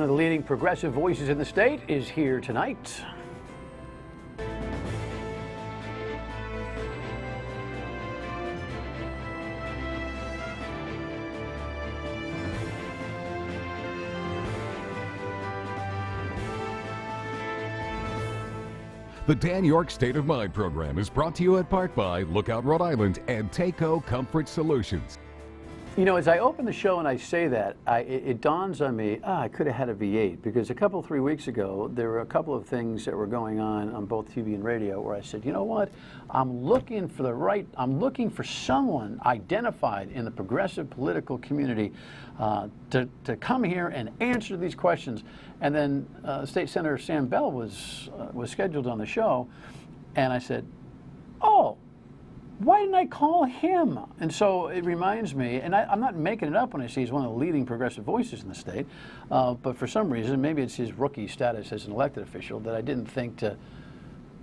One of the leading progressive voices in the state is here tonight. The Dan York State of Mind program is brought to you in part by Lookout Rhode Island and Takeo Comfort Solutions. You know, as I open the show and I say that, it dawns on me, I could have had a V8, because 3 weeks ago, there were a couple of things that were going on both TV and radio where I said, you know what, I'm looking for someone identified in the progressive political community to come here and answer these questions. And then State Senator Sam Bell was scheduled on the show, and I said, oh, why didn't I call him? And so it reminds me, and I'm not making it up when I say he's one of the leading progressive voices in the state, but for some reason, maybe it's his rookie status as an elected official, that I didn't think to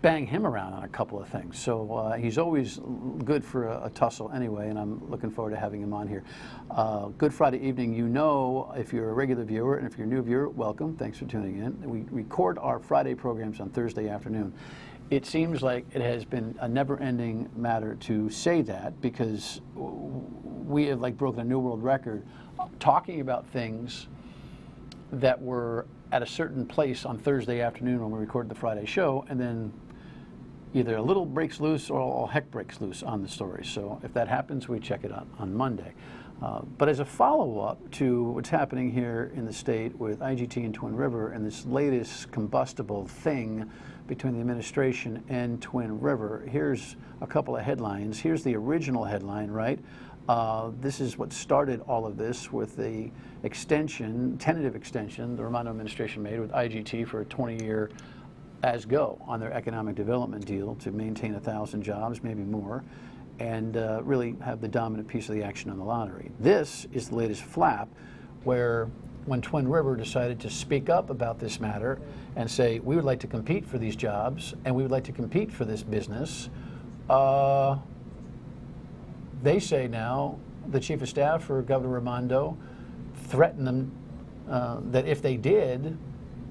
bang him around on a couple of things. So he's always good for a tussle anyway, and I'm looking forward to having him on here. Good Friday evening. You know, if you're a regular viewer, and if you're a new viewer, welcome. Thanks for tuning in. We record our Friday programs on Thursday afternoon. It seems like it has been a never-ending matter to say that, because we have broken a new world record talking about things that were at a certain place on Thursday afternoon when we recorded the Friday show, and then either a little breaks loose or all heck breaks loose on the story. So if that happens, we check it out on Monday. But as a follow-up to what's happening here in the state with IGT and Twin River and this latest combustible thing between the administration and Twin River, here's a couple of headlines. Here's the original headline, right? This is what started all of this with the tentative extension the Romano administration made with IGT for a 20-year as-go on their economic development deal to maintain 1,000 jobs, maybe more, and really have the dominant piece of the action on the lottery. This is the latest flap, where when Twin River decided to speak up about this matter and say, we would like to compete for these jobs and we would like to compete for this business, they say now the chief of staff for Governor Raimondo threatened them that if they did,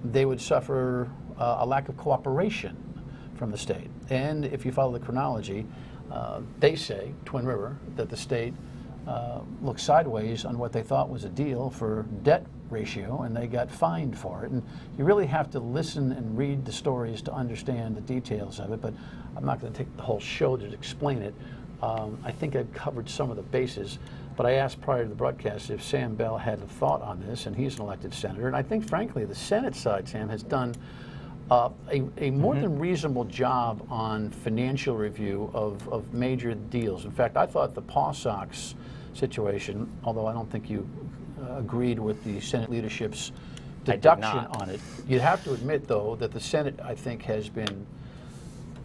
they would suffer a lack of cooperation from the state. And if you follow the chronology, they say, Twin River, that the state looked sideways on what they thought was a deal for debt ratio, and they got fined for it. And you really have to listen and read the stories to understand the details of it, but I'm not going to take the whole show to explain it. I think I've covered some of the bases, but I asked prior to the broadcast if Sam Bell had a thought on this, and he's an elected senator. And I think, frankly, the Senate side, Sam, has done a more than reasonable job on financial review of major deals. In fact, I thought the Paw Sox situation, although I don't think you agreed with the Senate leadership's deduction on it, you'd have to admit, though, that the Senate, I think, has been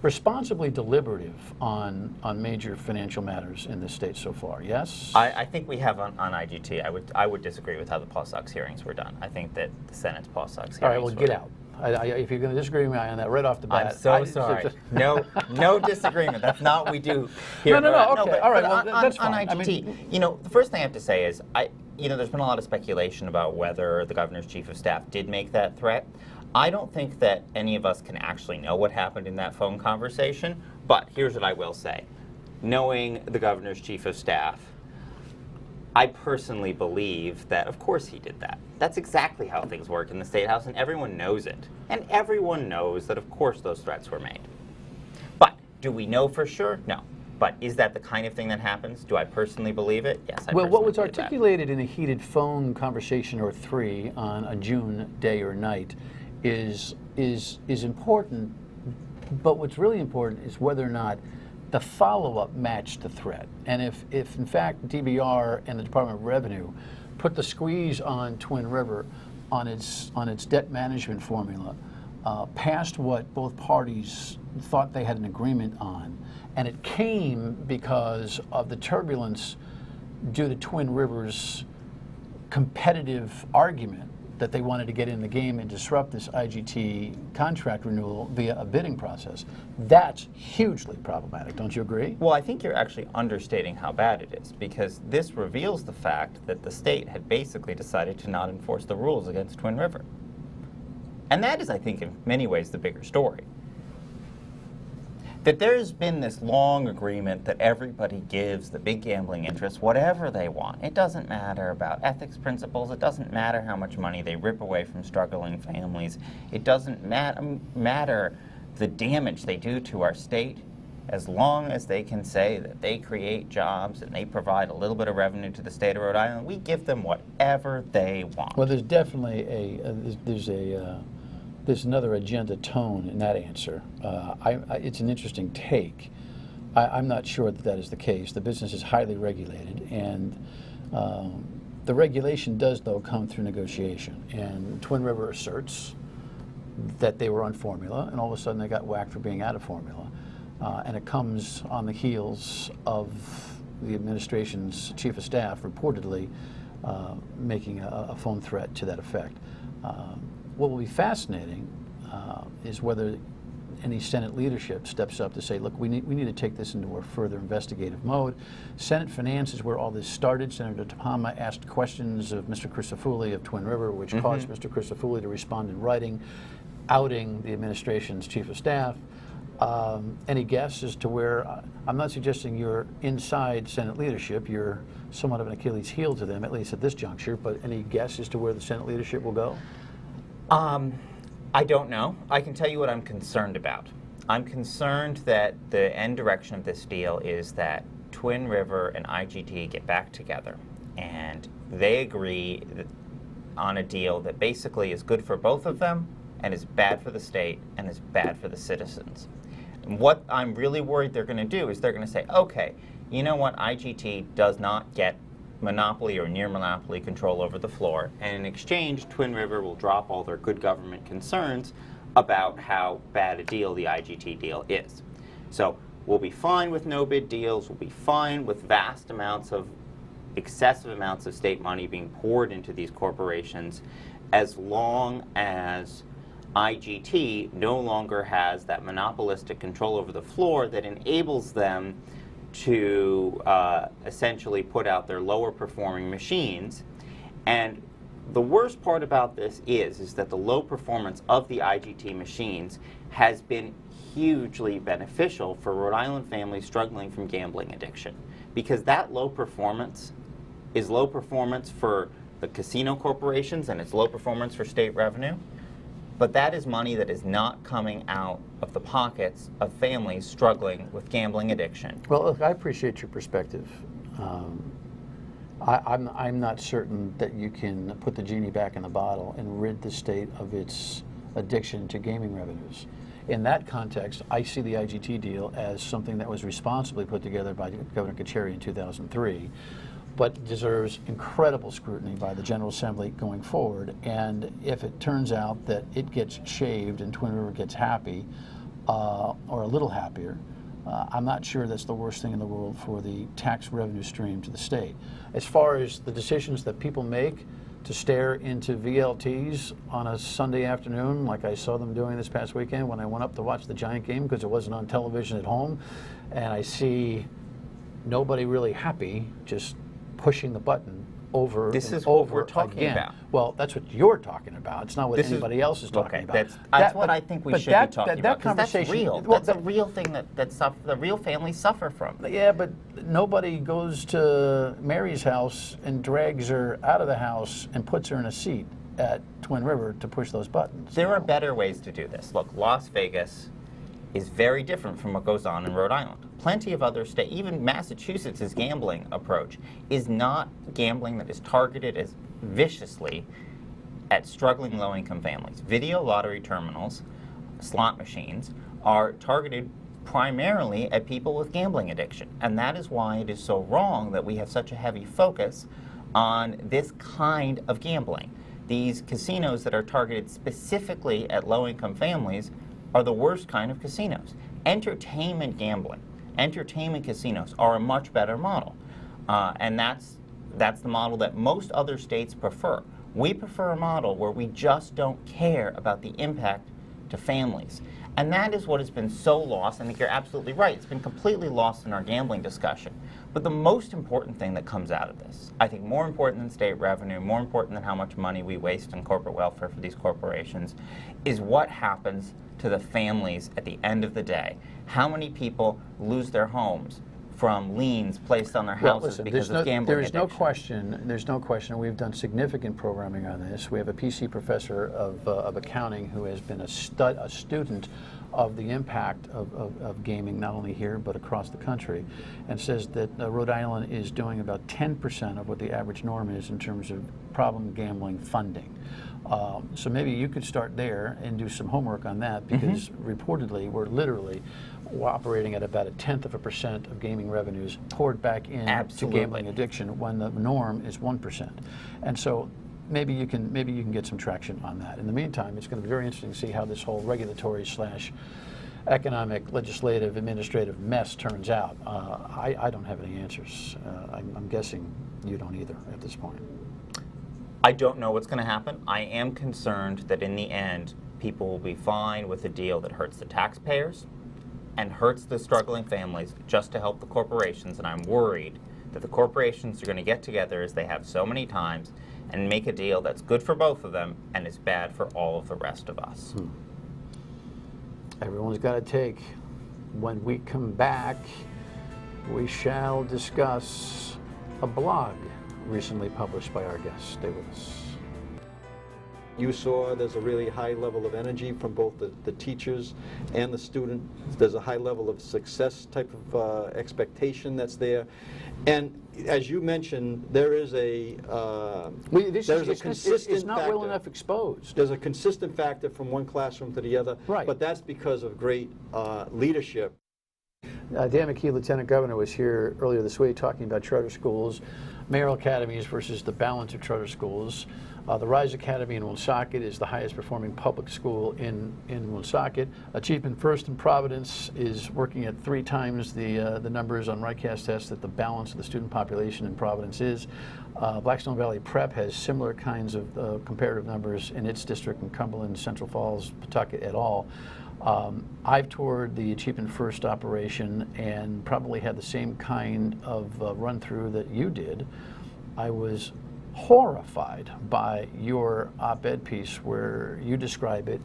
responsibly deliberative on major financial matters in this state so far. Yes? I think we have on IGT. I would disagree with how the Paw Sox hearings were done. I think that the Senate's Paw Sox hearings All right, well, get out. If you're going to disagree with me on that right off the bat. I'm so sorry. No disagreement. That's not what we do here. No, okay. All right, well, that's on fine. IGT, the first thing I have to say is, there's been a lot of speculation about whether the governor's chief of staff did make that threat. I don't think that any of us can actually know what happened in that phone conversation, but here's what I will say. Knowing the governor's chief of staff, I personally believe that, of course, he did that. That's exactly how things work in the State House, and everyone knows it. And everyone knows that, of course, those threats were made. But do we know for sure? No. But is that the kind of thing that happens? Do I personally believe it? Yes, I Well, what was believe articulated in a heated phone conversation or three on a June day or night is important, but what's really important is whether or not the follow-up matched the threat. And if in fact DBR and the Department of Revenue put the squeeze on Twin River on its debt management formula past what both parties thought they had an agreement on, and it came because of the turbulence due to Twin River's competitive argument that they wanted to get in the game and disrupt this IGT contract renewal via a bidding process. That's hugely problematic, don't you agree? Well, I think you're actually understating how bad it is, because this reveals the fact that the state had basically decided to not enforce the rules against Twin River. And that is, I think, in many ways the bigger story. That there's been this long agreement that everybody gives the big gambling interests whatever they want. It doesn't matter about ethics principles. It doesn't matter how much money they rip away from struggling families. It doesn't matter the damage they do to our state, as long as they can say that they create jobs and they provide a little bit of revenue to the state of Rhode Island. We give them whatever they want. Well, there's definitely there's another agenda tone in that answer. It's an interesting take. I'm not sure that is the case. The business is highly regulated, and the regulation does, though, come through negotiation. And Twin River asserts that they were on formula, and all of a sudden they got whacked for being out of formula. And it comes on the heels of the administration's chief of staff reportedly making a phone threat to that effect. What will be fascinating is whether any Senate leadership steps up to say, look, we need to take this into a further investigative mode. Senate Finance is where all this started. Senator Topama asked questions of Mr. Crisafulli of Twin River, which caused Mr. Crisafulli to respond in writing, outing the administration's chief of staff. Any guess as to where, I'm not suggesting you're inside Senate leadership, you're somewhat of an Achilles heel to them, at least at this juncture, but any guess as to where the Senate leadership will go? I don't know. I can tell you what I'm concerned about. I'm concerned that the end direction of this deal is that Twin River and IGT get back together and they agree on a deal that basically is good for both of them and is bad for the state and is bad for the citizens. And what I'm really worried they're going to do is they're going to say, okay, you know what, IGT does not get monopoly or near monopoly control over the floor, and in exchange, Twin River will drop all their good government concerns about how bad a deal the IGT deal is. So we'll be fine with no bid deals, we'll be fine with excessive amounts of state money being poured into these corporations, as long as IGT no longer has that monopolistic control over the floor that enables them to essentially put out their lower performing machines. And the worst part about this is that the low performance of the IGT machines has been hugely beneficial for Rhode Island families struggling from gambling addiction, because that low performance is low performance for the casino corporations and it's low performance for state revenue. But that is money that is not coming out of the pockets of families struggling with gambling addiction. Well, look, I appreciate your perspective. I'm not certain that you can put the genie back in the bottle and rid the state of its addiction to gaming revenues. In that context, I see the IGT deal as something that was responsibly put together by Governor Carcieri in 2003, but deserves incredible scrutiny by the General Assembly going forward. And if it turns out that it gets shaved and Twin River gets happy, or a little happier, I'm not sure that's the worst thing in the world for the tax revenue stream to the state. As far as the decisions that people make to stare into VLTs on a Sunday afternoon, like I saw them doing this past weekend when I went up to watch the Giant game because it wasn't on television at home, and I see nobody really happy, just pushing the button over This is and what over we're talking again. about. Well, that's what you're talking about. It's not what anybody else is talking about. That's what I think we should be talking about, because that's real. Well, that's a real thing that the real families suffer from. Yeah, but nobody goes to Mary's house and drags her out of the house and puts her in a seat at Twin River to push those buttons. There are better ways to do this. Look, Las Vegas is very different from what goes on in Rhode Island. Plenty of other states, even Massachusetts' gambling approach is not gambling that is targeted as viciously at struggling low-income families. Video lottery terminals, slot machines, are targeted primarily at people with gambling addiction. And that is why it is so wrong that we have such a heavy focus on this kind of gambling. These casinos that are targeted specifically at low-income families are the worst kind of casinos. Entertainment gambling, entertainment casinos are a much better model. And that's the model that most other states prefer. We prefer a model where we just don't care about the impact to families. And that is what has been so lost. I think you're absolutely right. It's been completely lost in our gambling discussion. But the most important thing that comes out of this, I think more important than state revenue, more important than how much money we waste on corporate welfare for these corporations, is what happens to the families at the end of the day. How many people lose their homes from liens placed on their houses because of gambling There's no addiction? there's no question, we've done significant programming on this. We have a PC professor of accounting who has been a student of the impact of gaming, not only here but across the country, and says that Rhode Island is doing about 10% of what the average norm is in terms of problem gambling funding. So maybe you could start there and do some homework on that, because reportedly we're literally operating at about 0.1% of gaming revenues poured back in to gambling addiction when the norm is 1%. And so maybe you can get some traction on that. In the meantime, it's going to be very interesting to see how this whole regulatory / economic, legislative, administrative mess turns out. I don't have any answers. I'm guessing you don't either at this point. I don't know what's going to happen. I am concerned that in the end, people will be fine with a deal that hurts the taxpayers and hurts the struggling families just to help the corporations. And I'm worried that the corporations are going to get together, as they have so many times, and make a deal that's good for both of them and is bad for all of the rest of us. Everyone's got to take. When we come back, we shall discuss a blog recently published by our guest. Stay with us. You saw there's a really high level of energy from both the teachers and the student. There's a high level of success type of expectation that's there. And as you mentioned, there is a consistent it's not factor. well enough exposed. There's a consistent factor from one classroom to the other, right. But that's because of great leadership. Dan McKee, Lieutenant Governor, was here earlier this week talking about charter schools, mayoral academies versus the balance of charter schools. The Rise Academy in Woonsocket is the highest performing public school in Woonsocket. Achievement First in Providence is working at 3 times the numbers on RICAS tests that the balance of the student population in Providence is. Blackstone Valley Prep has similar kinds of comparative numbers in its district in Cumberland, Central Falls, Pawtucket et al. I've toured the Achievement First operation and probably had the same kind of run-through that you did. I was horrified by your op-ed piece where you describe it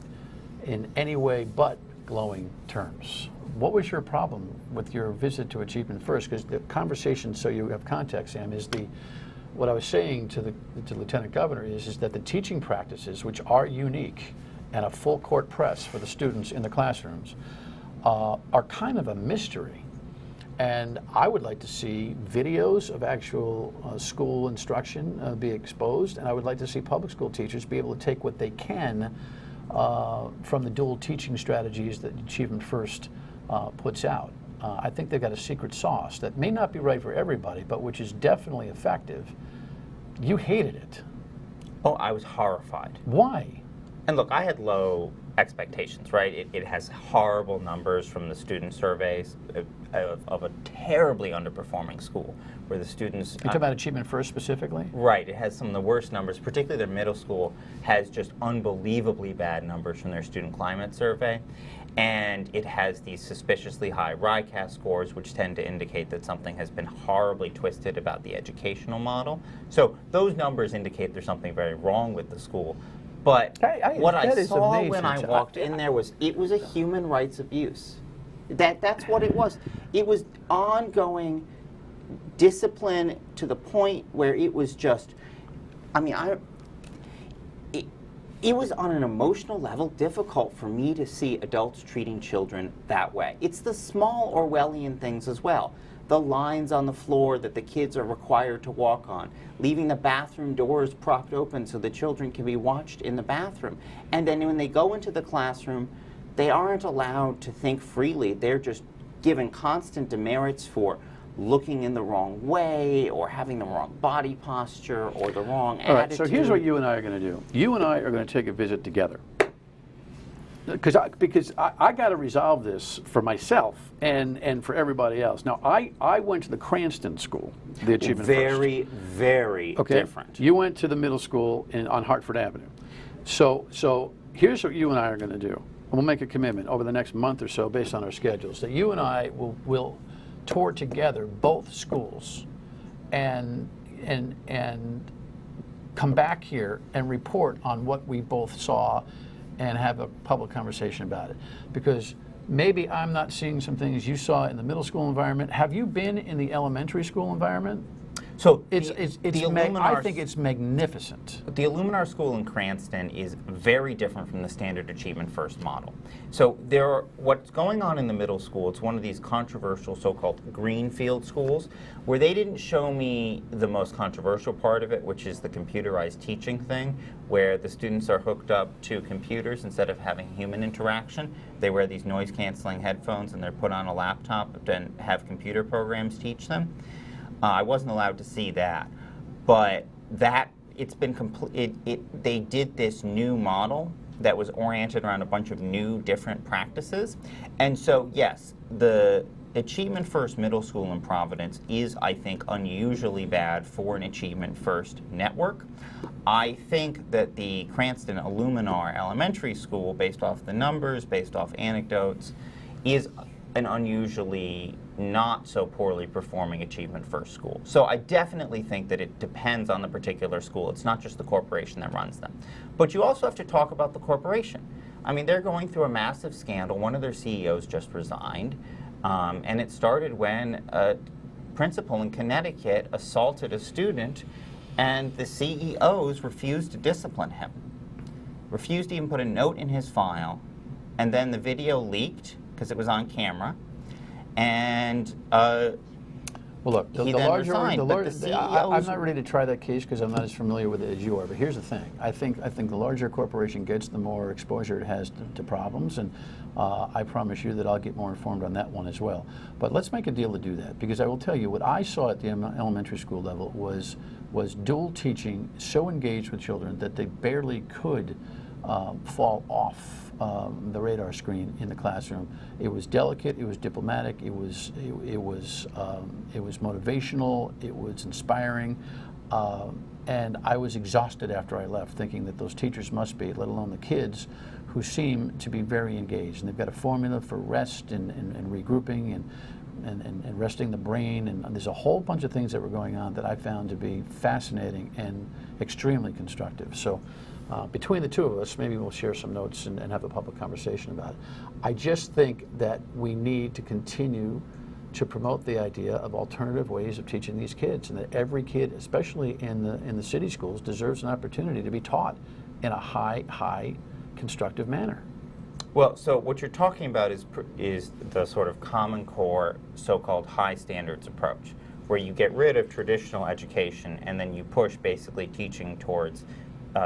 in any way but glowing terms. What was your problem with your visit to Achievement First? Because the conversation, so you have context, Sam, is what I was saying to the Lieutenant Governor is that the teaching practices, which are unique, and a full court press for the students in the classrooms, are kind of a mystery. And I would like to see videos of actual school instruction be exposed, and I would like to see public school teachers be able to take what they can from the dual teaching strategies that Achievement First puts out. I think they've got a secret sauce that may not be right for everybody, but which is definitely effective. You hated it. Oh, I was horrified. Why? And look, I had low expectations, right? It has horrible numbers from the student surveys of a terribly underperforming school where the students... You're talking about Achievement First specifically? Right. It has some of the worst numbers, particularly their middle school has just unbelievably bad numbers from their student climate survey. And it has these suspiciously high RICAS scores, which tend to indicate that something has been horribly twisted about the educational model. So those numbers indicate there's something very wrong with the school. But what I saw when I walked in there was it was a human rights abuse. That's what it was. It was ongoing discipline to the point where it was just, I mean, it was on an emotional level difficult for me to see adults treating children that way. It's the small Orwellian things as well. The lines on the floor that the kids are required to walk on, leaving the bathroom doors propped open so the children can be watched in the bathroom. And then when they go into the classroom, they aren't allowed to think freely. They're just given constant demerits for looking in the wrong way or having the wrong body posture or the wrong attitude. All right, so here's what you and I are going to do. You and I are going to take a visit together. because I got to resolve this for myself and for everybody else. Now, I went to the Cranston School, the Achievement First. Very different. You went to the middle school on Hartford Avenue. So here's what you and I are going to do. And we'll make a commitment over the next month or so based on our schedules that you and I will tour together both schools and come back here and report on what we both saw and have a public conversation about it. Because maybe I'm not seeing some things you saw in the middle school environment. Have you been in the elementary school environment? So I think it's magnificent. The Illuminar School in Cranston is very different from the standard Achievement First model. So what's going on in the middle school, it's one of these controversial so-called greenfield schools, where they didn't show me the most controversial part of it, which is the computerized teaching thing, where the students are hooked up to computers instead of having human interaction. They wear these noise-canceling headphones and they're put on a laptop and have computer programs teach them. I wasn't allowed to see that, but it's been complete. They did this new model that was oriented around a bunch of new different practices, and so yes, the Achievement First Middle School in Providence is, I think, unusually bad for an Achievement First network. I think that the Cranston Illuminar Elementary School, based off the numbers, based off anecdotes, is an unusually not so poorly performing Achievement First school. So I definitely think that it depends on the particular school. It's not just the corporation that runs them. But you also have to talk about the corporation. I mean, they're going through a massive scandal. One of their CEOs just resigned, and it started when a principal in Connecticut assaulted a student, and the CEOs refused to discipline him, refused to even put a note in his file, and then the video leaked because it was on camera, and well, look, the larger, I'm not ready to try that case because I'm not as familiar with it as you are. But here's the thing: I think the larger a corporation gets, the more exposure it has to problems, and I promise you that I'll get more informed on that one as well. But let's make a deal to do that, because I will tell you what I saw at the elementary school level was dual teaching, so engaged with children that they barely could fall off the radar screen in the classroom. It was delicate, it was diplomatic, it was motivational, it was inspiring, and I was exhausted after I left, thinking that those teachers must be, let alone the kids, who seem to be very engaged. And they've got a formula for rest and regrouping and resting the brain, and there's a whole bunch of things that were going on that I found to be fascinating and extremely constructive. So between the two of us, maybe we'll share some notes and have a public conversation about it. I just think that we need to continue to promote the idea of alternative ways of teaching these kids, and that every kid, especially in the city schools, deserves an opportunity to be taught in a high constructive manner. Well, so what you're talking about is the sort of Common Core, so-called high standards approach, where you get rid of traditional education and then you push basically teaching towards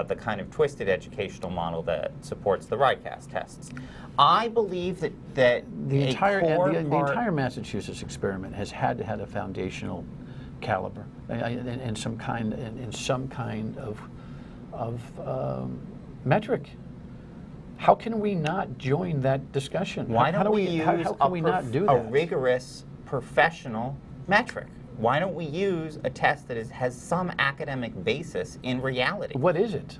the kind of twisted educational model that supports the RICAS tests. I believe that the entire Massachusetts experiment has had to have a foundational caliber and some kind of metric. How can we not join that discussion? Why don't we use a that? rigorous professional metric? Why don't we use a test that has some academic basis in reality? What is it?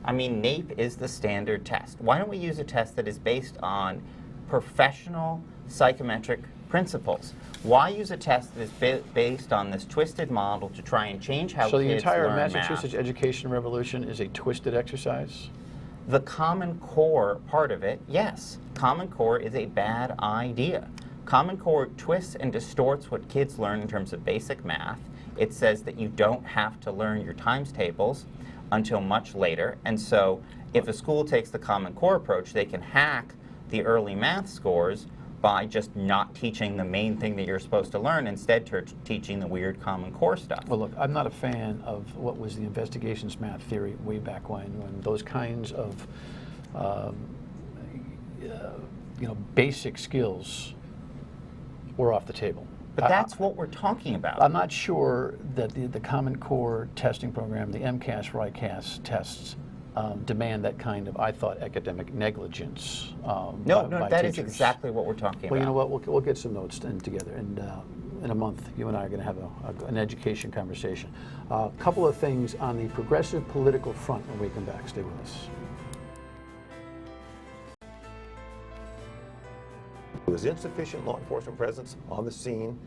I mean, NAEP is the standard test. Why don't we use a test that is based on professional psychometric principles? Why use a test that is based on this twisted model to try and change how kids learn math? So the entire Massachusetts education revolution is a twisted exercise? The Common Core part of it, yes. Common Core is a bad idea. Common Core twists and distorts what kids learn in terms of basic math. It says that you don't have to learn your times tables until much later, and so if a school takes the Common Core approach, they can hack the early math scores by just not teaching the main thing that you're supposed to learn, instead teaching the weird Common Core stuff. Well, look, I'm not a fan of what was the investigations math theory way back when those kinds of basic skills were off the table. But that's what we're talking about. I'm not sure that the Common Core testing program, the MCAS, RICAS tests, demand that kind of, I thought, academic negligence. No, by that is teachers. exactly what we're talking Well, you know about. what? We'll get some notes together, and in a month, you and I are going to have an education conversation. A couple of things on the progressive political front when we come back. Stay with us. There was insufficient law enforcement presence on the scene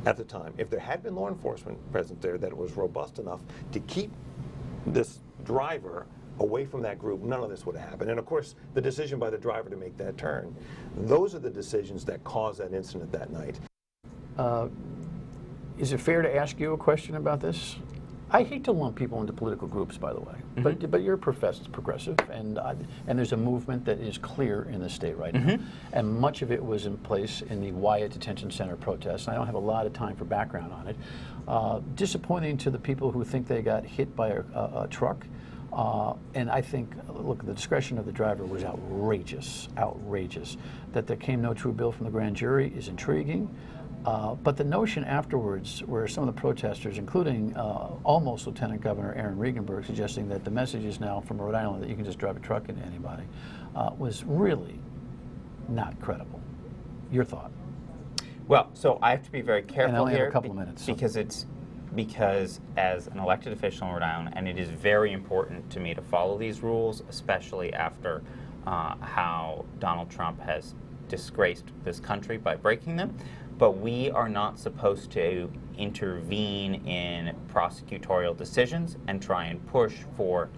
at the time. If there had been law enforcement presence there that was robust enough to keep this driver away from that group, none of this would have happened. And of course, the decision by the driver to make that turn, those are the decisions that caused that incident that night. Is it fair to ask you a question about this? I hate to lump people into political groups, by the way, but you're progressive, and there's a movement that is clear in the state right now, and much of it was in place in the Wyatt Detention Center protests. I don't have a lot of time for background on it. Disappointing to the people who think they got hit by a truck, and I think, look, the discretion of the driver was outrageous. That there came no true bill from the grand jury is intriguing. But the notion afterwards, where some of the protesters, including almost Lieutenant Governor Aaron Regenberg, suggesting that the message is now from Rhode Island that you can just drive a truck into anybody, was really not credible. Your thought? Well, so I have to be very careful And I only have here a couple of minutes, so. because as an elected official in Rhode Island, and it is very important to me to follow these rules, especially after how Donald Trump has disgraced this country by breaking them. But we are not supposed to intervene in prosecutorial decisions and try and push for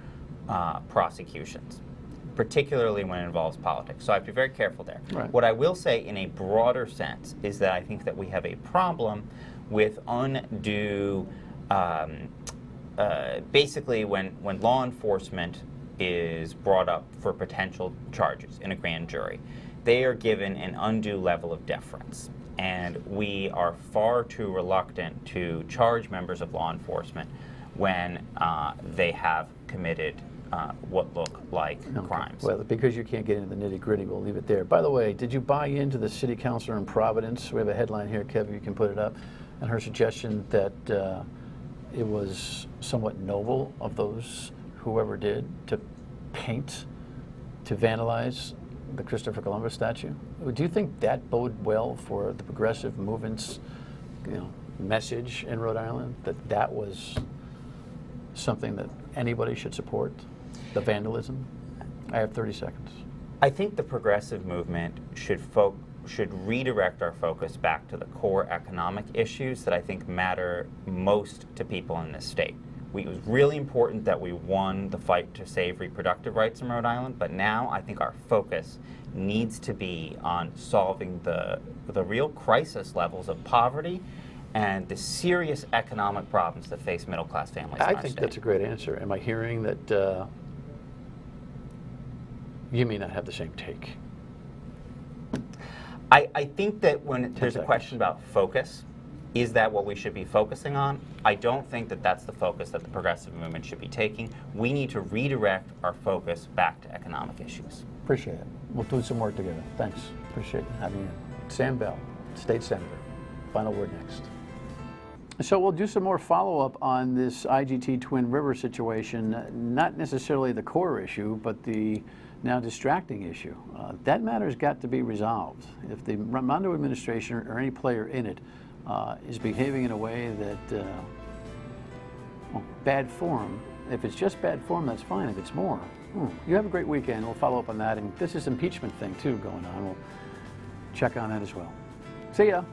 prosecutions, particularly when it involves politics. So I have to be very careful there. Right. What I will say in a broader sense is that I think that we have a problem with undue, basically when law enforcement is brought up for potential charges in a grand jury, they are given an undue level of deference. And we are far too reluctant to charge members of law enforcement when they have committed what look like crimes. Well, because you can't get into the nitty-gritty, we'll leave it there. By the way, did you buy into the city councilor in Providence? We have a headline here, Kevin, you can put it up, and her suggestion that it was somewhat noble of those, whoever did, to paint, to vandalize the Christopher Columbus statue. Do you think that bode well for the progressive movement's, message in Rhode Island, that was something that anybody should support, the vandalism? I have 30 seconds. I think the progressive movement should redirect our focus back to the core economic issues that I think matter most to people in this state. It was really important that we won the fight to save reproductive rights in Rhode Island, but now I think our focus needs to be on solving the real crisis levels of poverty and the serious economic problems that face middle-class families in our I think state. that's a great answer. Am I hearing that you may not have the same take? I think that when there's a seconds. question about focus, is that what we should be focusing on? I don't think that that's the focus that the progressive movement should be taking. We need to redirect our focus back to economic issues. Appreciate it. We'll do some work together. Thanks. Appreciate having you. Sam Bell, State Senator. Final word next. So we'll do some more follow-up on this IGT Twin River situation, not necessarily the core issue, but the now distracting issue. That matter's got to be resolved. If the Raimondo administration or any player in it is behaving in a way that, bad form, if it's just bad form, that's fine. If it's more, you have a great weekend. We'll follow up on that. And this is impeachment thing, too, going on. We'll check on that as well. See ya.